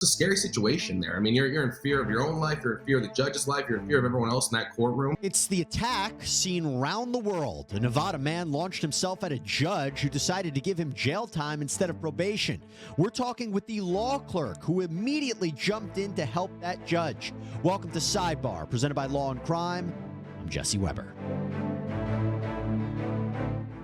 a scary situation there. I mean, you're in fear of your own life, you're in fear of the judge's life, you're in fear of everyone else in that courtroom. It's the attack seen round the world. A Nevada man launched himself at a judge who decided to give him jail time instead of probation. We're talking with the law clerk who immediately jumped in to help that judge. Welcome to Sidebar, presented by Law&Crime. I'm Jesse Weber.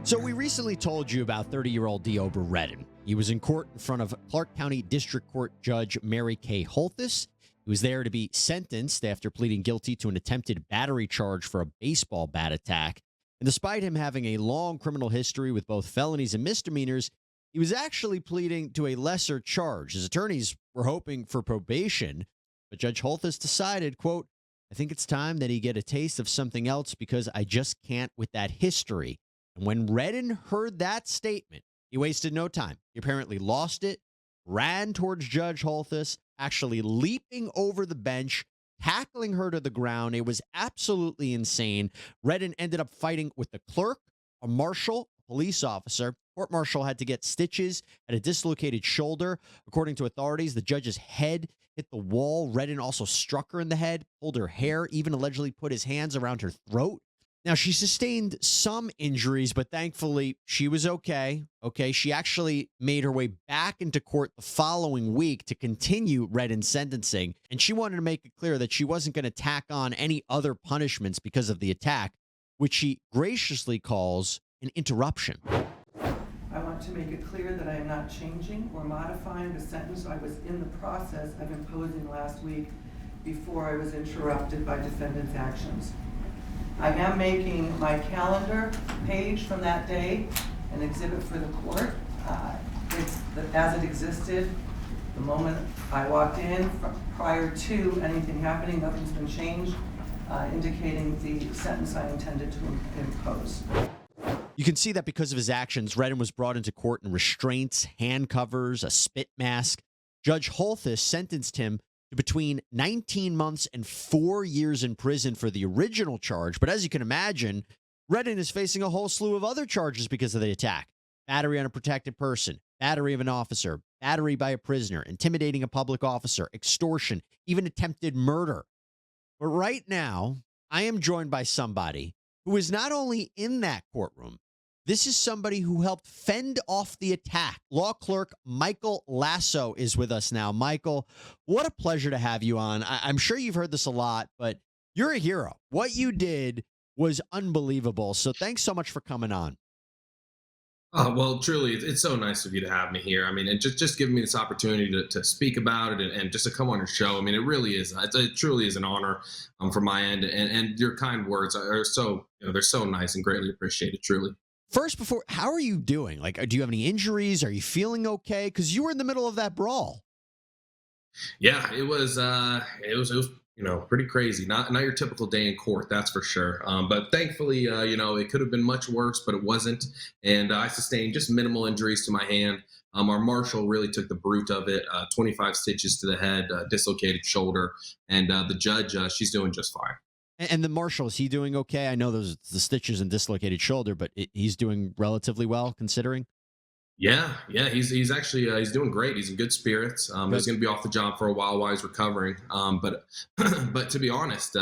So we recently told you about 30-year-old Deobra Redden. He was in court in front of Clark County District Court Judge Mary Kay Holthus. He was there to be sentenced after pleading guilty to an attempted battery charge for a baseball bat attack. And despite him having a long criminal history with both felonies and misdemeanors, he was actually pleading to a lesser charge. His attorneys were hoping for probation, but Judge Holthus decided, quote, "I think it's time that he get a taste of something else because I just can't with that history." And when Redden heard that statement, he wasted no time. He apparently lost it, ran towards Judge Holthus, actually leaping over the bench, tackling her to the ground. It was absolutely insane. Redden ended up fighting with the clerk, a marshal, a police officer. Court marshal had to get stitches at a dislocated shoulder. According to authorities, the judge's head hit the wall. Redden also struck her in the head, pulled her hair, even allegedly put his hands around her throat. Now, she sustained some injuries, but thankfully she was okay. She actually made her way back into court the following week to continue Redden's sentencing, and she wanted to make it clear that she wasn't going to tack on any other punishments because of the attack, which she graciously calls an interruption. I want to make it clear that I am not changing or modifying the sentence I was in the process of imposing last week before I was interrupted by defendant's actions. I am making my calendar page from that day an exhibit for the court. It's as it existed the moment I walked in, prior to anything happening. Nothing's been changed, indicating the sentence I intended to impose. You can see that because of his actions, Redden was brought into court in restraints, handcovers, a spit mask. Judge Holthus sentenced him to between 19 months and 4 years in prison for the original charge. But as you can imagine, Redden is facing a whole slew of other charges because of the attack. Battery on a protected person, battery of an officer, battery by a prisoner, intimidating a public officer, extortion, even attempted murder. But right now, I am joined by somebody who is not only in that courtroom, this is somebody who helped fend off the attack. Law clerk Michael Lasso is with us now. Michael, what a pleasure to have you on. I'm sure you've heard this a lot, but you're a hero. What you did was unbelievable. So thanks so much for coming on. Well, truly, it's so nice of you to have me here. I mean, and just giving me this opportunity to speak about it and just to come on your show. I mean, it really is. It truly is an honor from my end. And your kind words are so, they're so nice and greatly appreciated, truly. First, how are you doing? Like, do you have any injuries? Are you feeling okay? Because you were in the middle of that brawl. Yeah, it was pretty crazy. Not your typical day in court, that's for sure. But thankfully, it could have been much worse, but it wasn't. And I sustained just minimal injuries to my hand. Our marshal really took the brunt of it. 25 stitches to the head, dislocated shoulder, and the judge, she's doing just fine. And the marshal, is he doing okay? I know those the stitches and dislocated shoulder, but he's doing relatively well considering. Yeah, he's actually he's doing great. He's in good spirits. He's going to be off the job for a while he's recovering. But but to be honest,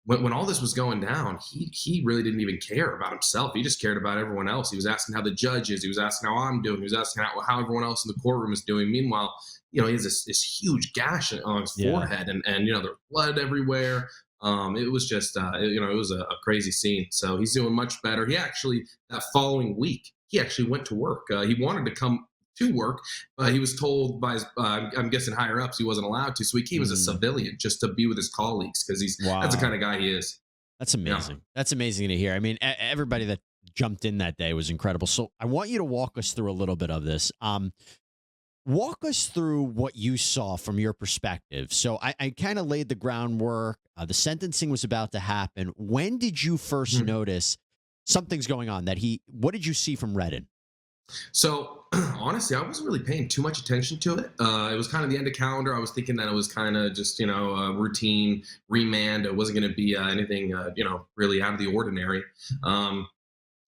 when all this was going down, he really didn't even care about himself. He just cared about everyone else. He was asking how the judge is. He was asking how I'm doing. He was asking how everyone else in the courtroom is doing. Meanwhile, he has this huge gash on his forehead, and there's blood everywhere. It was just it was a crazy scene. So he's doing much better. He actually, that following week, he actually went to work. He wanted to come to work, but he was told by his, I'm guessing higher ups, he wasn't allowed to. So he came as a civilian just to be with his colleagues because that's the kind of guy he is. That's amazing. That's amazing to hear. I mean, everybody that jumped in that day was incredible. So I want you to walk us through a little bit of this. Walk us through what you saw from your perspective. So I kind of laid the groundwork. The sentencing was about to happen. When did you first notice something's going on? What did you see from Redden? So honestly, I wasn't really paying too much attention to it. It was kind of the end of calendar. I was thinking that it was kind of just, a routine remand. It wasn't going to be anything, really out of the ordinary.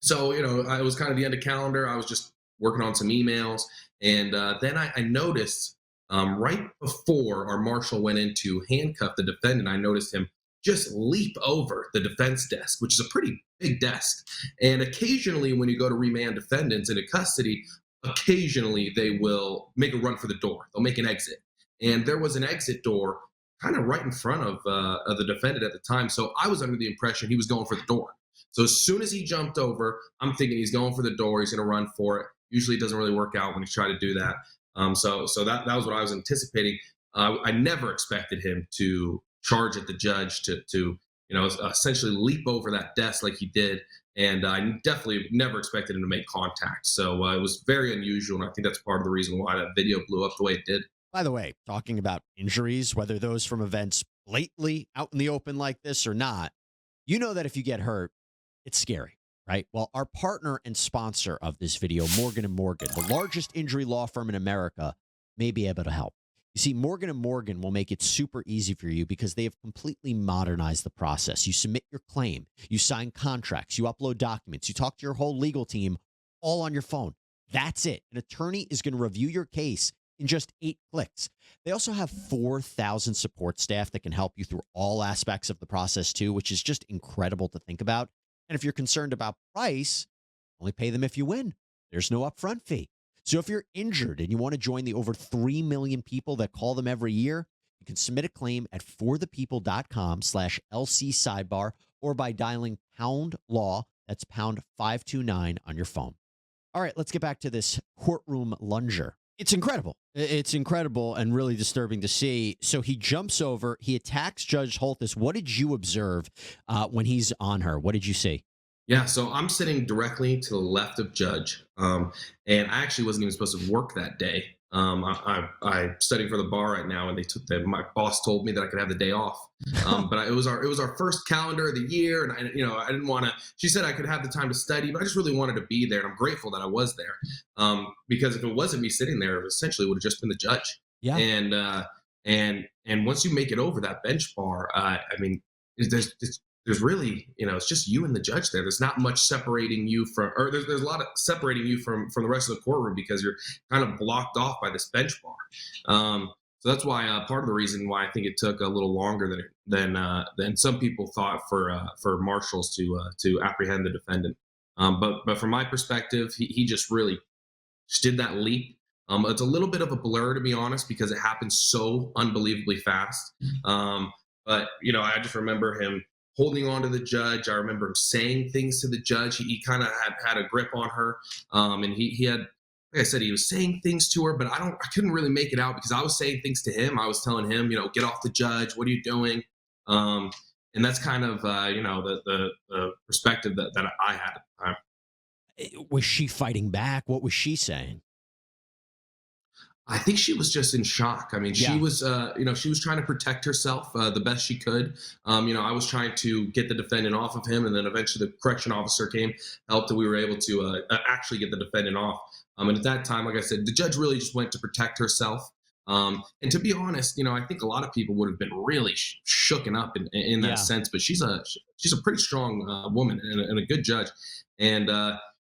So, it was kind of the end of calendar. I was just working on some emails. And then I noticed right before our marshal went in to handcuff the defendant, I noticed him just leap over the defense desk, which is a pretty big desk. And occasionally, when you go to remand defendants into custody, occasionally they will make a run for the door. They'll make an exit. And there was an exit door kind of right in front of the defendant at the time. So I was under the impression he was going for the door. So as soon as he jumped over, I'm thinking he's going for the door. He's going to run for it. Usually it doesn't really work out when he's trying to do that. So that was what I was anticipating. I never expected him to charge at the judge to essentially leap over that desk like he did. And I definitely never expected him to make contact. So it was very unusual. And I think that's part of the reason why that video blew up the way it did. By the way, talking about injuries, whether those from events blatantly out in the open like this or not, you know that if you get hurt, it's scary, right? Well, our partner and sponsor of this video, Morgan & Morgan, the largest injury law firm in America, may be able to help. You see, Morgan & Morgan will make it super easy for you because they have completely modernized the process. You submit your claim, you sign contracts, you upload documents, you talk to your whole legal team all on your phone. That's it. An attorney is going to review your case in just 8 clicks. They also have 4,000 support staff that can help you through all aspects of the process too, which is just incredible to think about. And if you're concerned about price, only pay them if you win. There's no upfront fee. So if you're injured and you want to join the over 3 million people that call them every year, you can submit a claim at forthepeople.com/LC sidebar or by dialing pound law. That's pound 529 on your phone. All right, let's get back to this courtroom lunger. It's incredible. It's incredible and really disturbing to see. So he jumps over, he attacks Judge Holthus. What did you observe when he's on her? What did you see? Yeah, so I'm sitting directly to the left of Judge, and I actually wasn't even supposed to work that day. I'm studying for the bar right now, and my boss told me that I could have the day off. But it was our first calendar of the year, and I didn't want to. She said I could have the time to study, but I just really wanted to be there, and I'm grateful that I was there. Because if it wasn't me sitting there, it essentially would have just been the judge. Yeah. And once you make it over that bench bar, there's really, it's just you and the judge there. There's not much separating you there's a lot of separating you from the rest of the courtroom because you're kind of blocked off by this bench bar. So that's why part of the reason why I think it took a little longer than some people thought for marshals to apprehend the defendant. But from my perspective, he just really just did that leap. It's a little bit of a blur, to be honest, because it happened so unbelievably fast. But I just remember him holding on to the judge. I remember him saying things to the judge. He kind of had a grip on her. And he had, like I said, he was saying things to her, but I couldn't really make it out because I was saying things to him. I was telling him, get off the judge. What are you doing? And that's kind of, the perspective that I had at the time. Was she fighting back? What was she saying? I think she was just in shock. I mean, she was, she was trying to protect herself the best she could. I was trying to get the defendant off of him, and then eventually the correction officer came, helped, and we were able to actually get the defendant off. And at that time, like I said, the judge really just went to protect herself. And to be honest, I think a lot of people would have been really shooken up in that sense. But she's a pretty strong woman and a good judge, and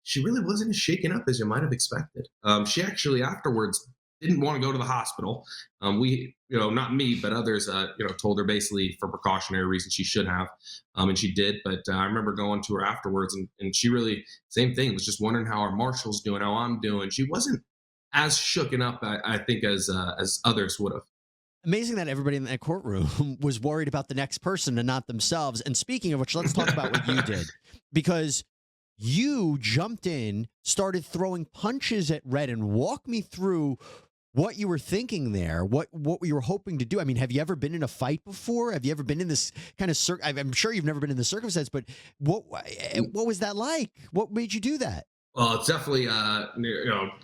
she really wasn't as shaken up as you might have expected. She actually afterwards didn't want to go to the hospital. Not me, but others, told her basically for precautionary reasons she should have, and she did. But I remember going to her afterwards, and she really, same thing, was just wondering how our marshal's doing, how I'm doing. She wasn't as shooken up, I think, as others would have. Amazing that everybody in that courtroom was worried about the next person and not themselves. And speaking of which, let's talk about what you did, because you jumped in, started throwing punches at Redden. Walk me through what you were thinking there, what you were hoping to do. I mean, have you ever been in a fight before? Have you ever been in this kind of I'm sure you've never been in the circumstance, but what was that like? What made you do that? Well, it's definitely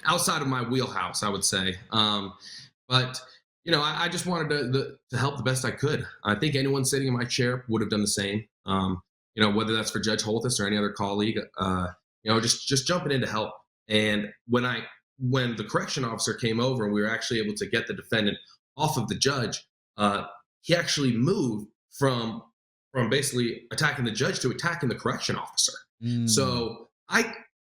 outside of my wheelhouse, I would say. But I just wanted to help the best I could. I think anyone sitting in my chair would have done the same. Whether that's for Judge Holthus or any other colleague, just jumping in to help. And when the correction officer came over and we were actually able to get the defendant off of the judge, he actually moved from basically attacking the judge to attacking the correction officer. So I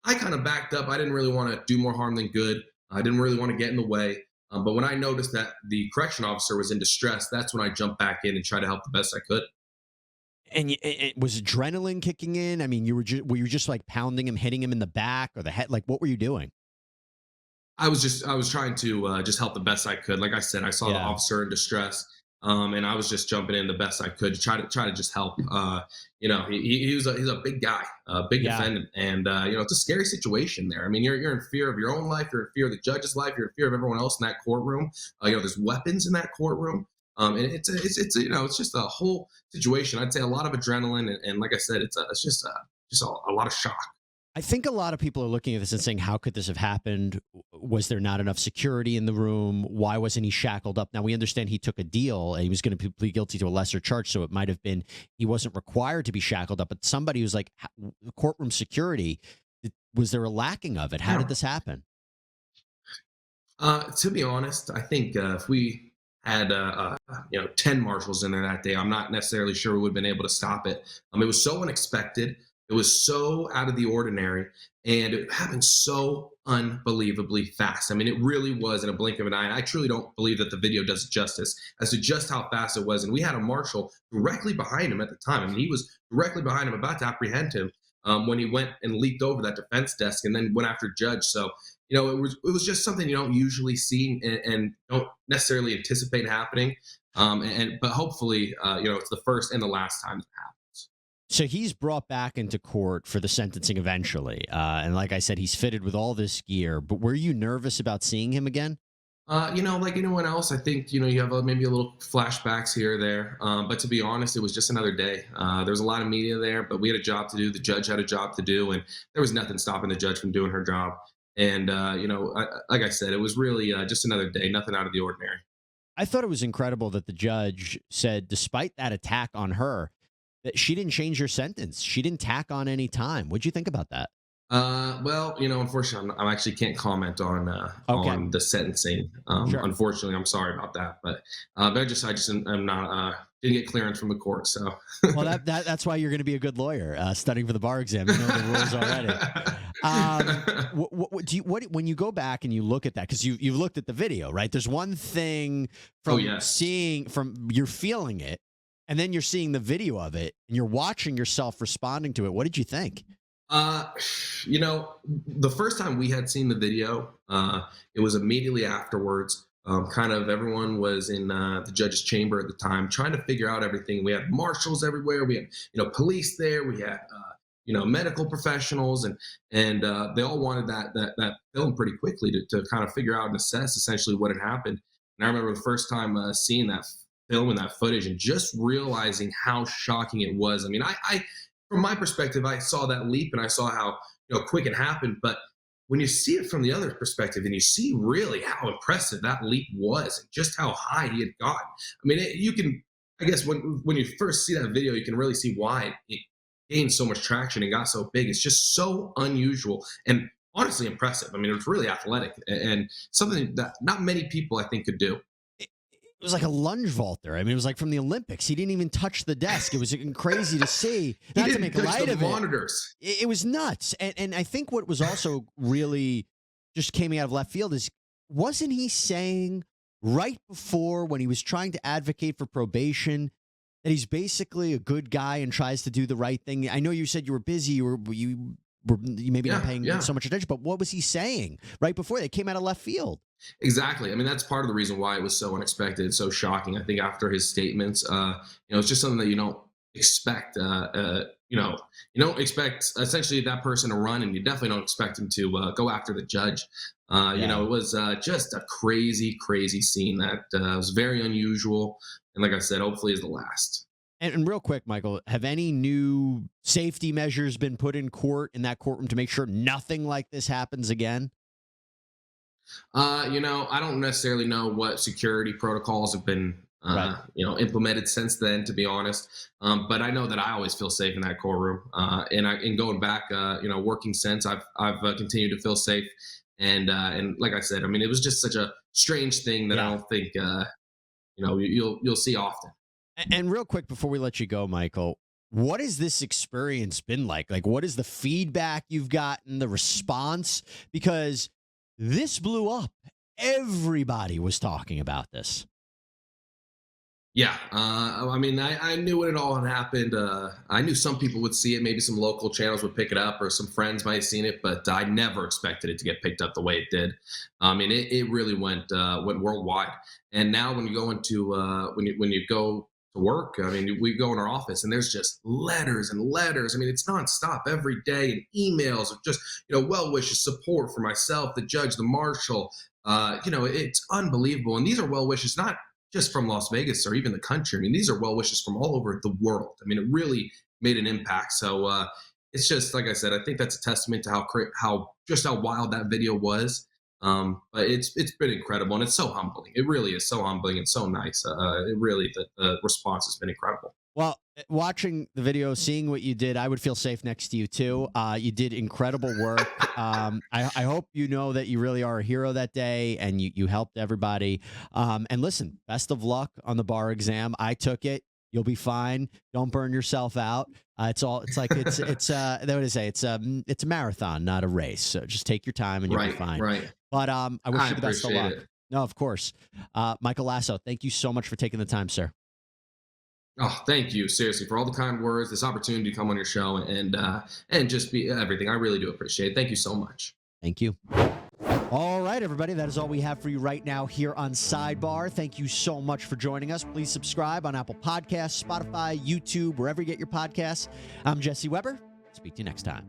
kind of backed up. I didn't really want to do more harm than good. I didn't really want to get in the way. But when I noticed that the correction officer was in distress, that's when I jumped back in and tried to help the best I could. And it was adrenaline kicking in. I mean, were you just like pounding him, hitting him in the back or the head? Like, what were you doing? I was trying to just help the best I could. Like I said, I saw the Yeah. officer in distress, and I was just jumping in the best I could to try to just help. He's a big guy, a big Yeah. defendant, and it's a scary situation there. I mean, you're in fear of your own life, you're in fear of the judge's life, you're in fear of everyone else in that courtroom. There's weapons in that courtroom. And it's just a whole situation. I'd say a lot of adrenaline, and like I said, it's just a lot of shock. I think a lot of people are looking at this and saying, how could this have happened? Was there not enough security in the room? Why wasn't he shackled up? Now, we understand he took a deal and he was going to plead guilty to a lesser charge. So it might have been he wasn't required to be shackled up. But somebody was like, courtroom security, was there a lacking of it? How did this happen? To be honest, I think if we had 10 marshals in there that day, I'm not necessarily sure we would have been able to stop it. It was so unexpected. It was so out of the ordinary, and it happened so unbelievably fast. I mean, it really was in a blink of an eye. And I truly don't believe that the video does it justice as to just how fast it was. And we had a marshal directly behind him at the time. I mean, he was directly behind him, about to apprehend him when he went and leaped over that defense desk and then went after Judge. So, it was just something you don't usually see and don't necessarily anticipate happening. But hopefully, it's the first and the last time that happens. So he's brought back into court for the sentencing eventually. And like I said, he's fitted with all this gear. But were you nervous about seeing him again? Like anyone else, I think, you have maybe a little flashbacks here or there. But to be honest, it was just another day. There was a lot of media there, but we had a job to do. The judge had a job to do, and there was nothing stopping the judge from doing her job. And, like I said, it was really just another day, nothing out of the ordinary. I thought it was incredible that the judge said, despite that attack on her, that she didn't change her sentence. She didn't tack on any time. What'd you think about that? Well, unfortunately, I actually can't comment on the sentencing. Sure. Unfortunately, I'm sorry about that, but I just am not didn't get clearance from the court. So, well, that's why you're going to be a good lawyer, studying for the bar exam. You know the rules already. When you go back and you look at that, because you've looked at the video, right? There's one thing from you're feeling it, and then you're seeing the video of it, and you're watching yourself responding to it. What did you think? The first time we had seen the video, it was immediately afterwards. Kind of everyone was in the judge's chamber at the time, trying to figure out everything. We had marshals everywhere. We had, police there. We had, medical professionals, and they all wanted that film pretty quickly to kind of figure out and assess essentially what had happened. And I remember the first time seeing that film and that footage and just realizing how shocking it was. I mean, I from my perspective, I saw that leap and I saw how quick it happened. But when you see it from the other perspective and you see really how impressive that leap was and just how high he had gotten, I mean, you can, I guess, when you first see that video, you can really see why it gained so much traction and got so big. It's just so unusual and honestly impressive. I mean, it was really athletic and something that not many people, I think, could do. It was like a lunge vaulter. I mean, it was like from the Olympics. He didn't even touch the desk. It was crazy to see. Not to make light of monitors. It was nuts. And I think what was also really just came out of left field is, wasn't he saying right before when he was trying to advocate for probation that he's basically a good guy and tries to do the right thing? I know you said you were busy. You maybe not paying so much attention, but what was he saying right before they came out of left field? Exactly. I mean, that's part of the reason why it was so unexpected, so shocking. I think after his statements, it's just something that you don't expect. You don't expect essentially that person to run, and you definitely don't expect him to go after the judge. It was just a crazy, crazy scene that was very unusual, and like I said, hopefully is the last. And real quick, Michael, have any new safety measures been put in that courtroom to make sure nothing like this happens again? I don't necessarily know what security protocols have been, implemented since then, to be honest. But I know that I always feel safe in that courtroom. And going back, working since, I've continued to feel safe. And like I said, I mean, it was just such a strange thing that I don't think, you'll see often. And real quick before we let you go, Michael, what has this experience been like? Like, what is the feedback you've gotten, the response? Because this blew up everybody was talking about this. Yeah, I mean, I knew when it all had happened. I knew some people would see it. Maybe some local channels would pick it up, or some friends might have seen it. But I never expected it to get picked up the way it did. I mean, it really went worldwide. And now, when you go into when you go to work, I mean, we go in our office, and there's just letters and letters. I mean, it's nonstop every day, and emails of just well wishes, support for myself, the judge, the marshal. It's unbelievable. And these are well wishes, not just from Las Vegas or even the country. I mean, these are well wishes from all over the world. I mean, it really made an impact. So it's just like I said. I think that's a testament to how wild that video was. But it's been incredible, and it's so humbling. It really is so humbling and so nice. The response has been incredible. Well, watching the video, seeing what you did, I would feel safe next to you too. You did incredible work. I hope you know that you really are a hero that day, and you helped everybody. And listen, best of luck on the bar exam. I took it. You'll be fine. Don't burn yourself out. It's a marathon, not a race. So just take your time and you'll be fine. Right. But I wish you the best of luck. It. No, of course. Michael Lasso, thank you so much for taking the time, sir. Oh, thank you, seriously, for all the kind words, this opportunity to come on your show, and just be everything. I really do appreciate it. Thank you so much. Thank you. All right, everybody, that is all we have for you right now here on Sidebar. Thank you so much for joining us. Please subscribe on Apple Podcasts, Spotify, YouTube, wherever you get your podcasts. I'm Jesse Weber. Speak to you next time.